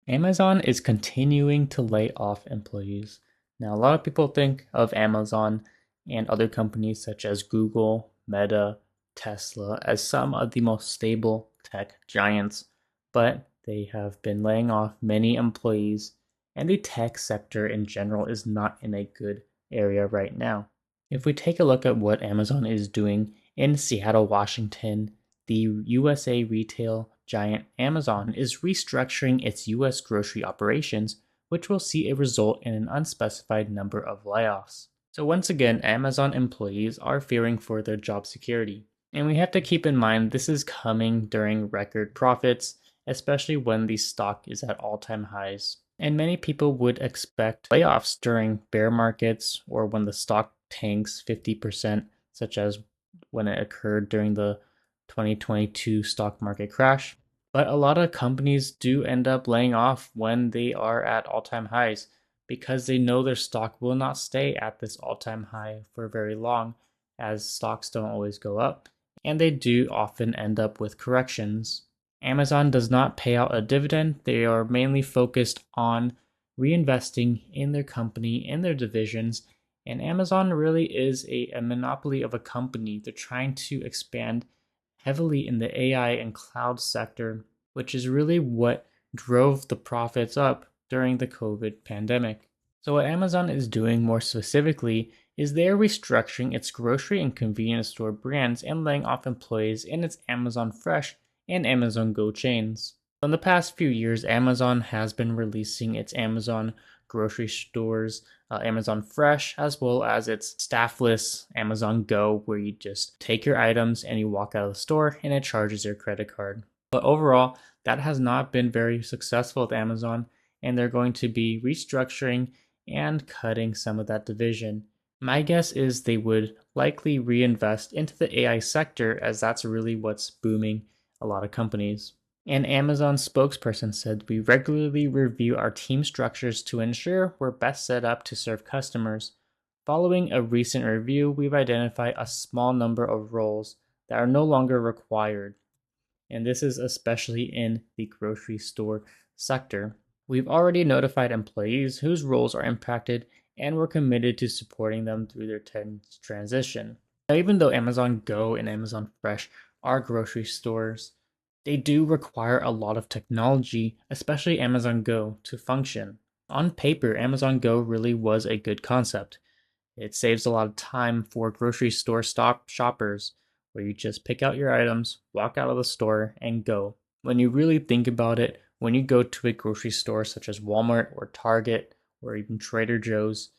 Amazon is continuing to lay off employees. Now, a lot of people think of Amazon and other companies such as Google, Meta, Tesla as some of the most stable tech giants, but they have been laying off many employees, and the tech sector in general is not in a good area right now. If we take a look at what Amazon is doing in Seattle, Washington, the USA retail giant Amazon is restructuring its US grocery operations, which will see a result in an unspecified number of layoffs. So, once again, Amazon employees are fearing for their job security. And we have to keep in mind this is coming during record profits, especially when the stock is at all time highs. And many people would expect layoffs during bear markets or when the stock tanks 50%, such as when it occurred during the 2022 stock market crash. But a lot of companies do end up laying off when they are at all time highs because they know their stock will not stay at this all time high for very long, as stocks don't always go up, and they do often end up with corrections. Amazon does not pay out a dividend, they are mainly focused on reinvesting in their company, in their divisions, and Amazon really is a monopoly of a company. They're trying to expand heavily in the AI and cloud sector, which is really what drove the profits up during the COVID pandemic. So, what Amazon is doing more specifically is they're restructuring its grocery and convenience store brands and laying off employees in its Amazon Fresh and Amazon Go chains. In the past few years, Amazon has been releasing its Amazon grocery stores, Amazon Fresh, as well as its staffless Amazon Go, where you just take your items and you walk out of the store and it charges your credit card. But overall, that has not been very successful with Amazon, and they're going to be restructuring and cutting some of that division. My guess is they would likely reinvest into the AI sector, as that's really what's booming a lot of companies. An Amazon spokesperson said, "We regularly review our team structures to ensure we're best set up to serve customers. Following a recent review, we've identified a small number of roles that are no longer required." And this is especially in the grocery store sector. "We've already notified employees whose roles are impacted, and we're committed to supporting them through their transition." Now, even though Amazon Go and Amazon Fresh are grocery stores, they do require a lot of technology, especially Amazon Go, to function. On paper, Amazon Go really was a good concept. It saves a lot of time for grocery store shoppers, where you just pick out your items, walk out of the store, and go. When you really think about it, when you go to a grocery store such as Walmart or Target or even Trader Joe's,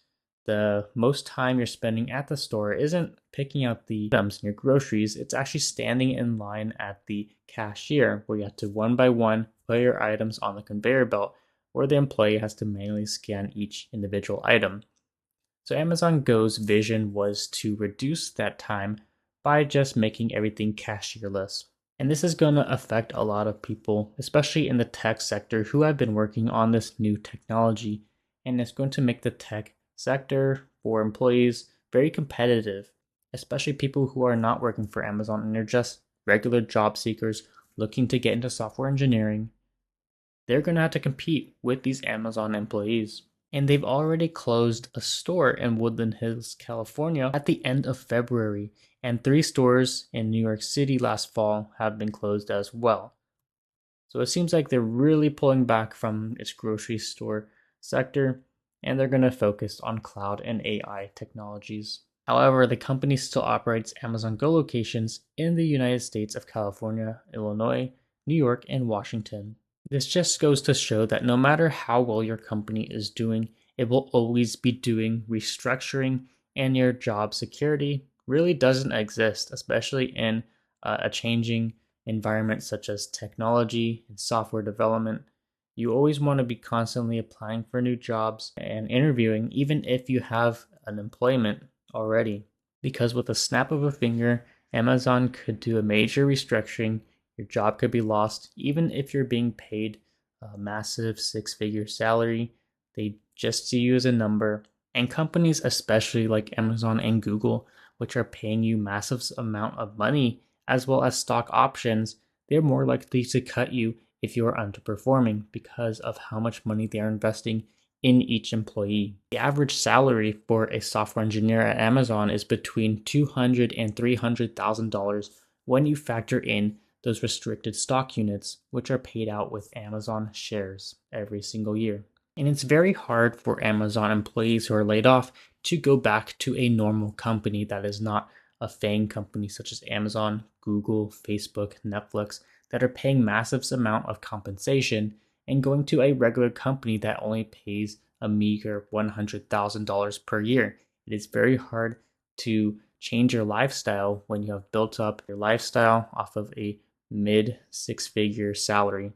the most time you're spending at the store isn't picking out the items in your groceries, it's actually standing in line at the cashier, where you have to one by one put your items on the conveyor belt, where the employee has to manually scan each individual item. So Amazon Go's vision was to reduce that time by just making everything cashierless. And this is going to affect a lot of people, especially in the tech sector, who have been working on this new technology. And it's going to make the tech sector for employees very competitive, especially people who are not working for Amazon and they're just regular job seekers looking to get into software engineering. They're going to have to compete with these Amazon employees. And they've already closed a store in Woodland Hills, California at the end of February, and 3 stores in New York City last fall have been closed as well. So it seems like they're really pulling back from its grocery store sector, and they're going to focus on cloud and AI technologies. However, the company still operates Amazon Go locations in the United States of California, Illinois, New York, and Washington. This just goes to show that no matter how well your company is doing, it will always be doing restructuring, and your job security really doesn't exist, especially in a changing environment such as technology and software development. You always want to be constantly applying for new jobs and interviewing, even if you have an employment already. Because with a snap of a finger, Amazon could do a major restructuring. Your job could be lost, even if you're being paid a massive 6-figure salary. They just see you as a number. And companies, especially like Amazon and Google, which are paying you massive amount of money as well as stock options, they're more likely to cut you if you are underperforming because of how much money they are investing in each employee. The average salary for a software engineer at Amazon is between $200,000 and $300,000 when you factor in those restricted stock units, which are paid out with Amazon shares every single year. And it's very hard for Amazon employees who are laid off to go back to a normal company that is not a FANG company such as Amazon, Google, Facebook, Netflix, that are paying massive amount of compensation, and going to a regular company that only pays a meager $100,000 per year. It is very hard to change your lifestyle when you have built up your lifestyle off of a mid six-figure salary.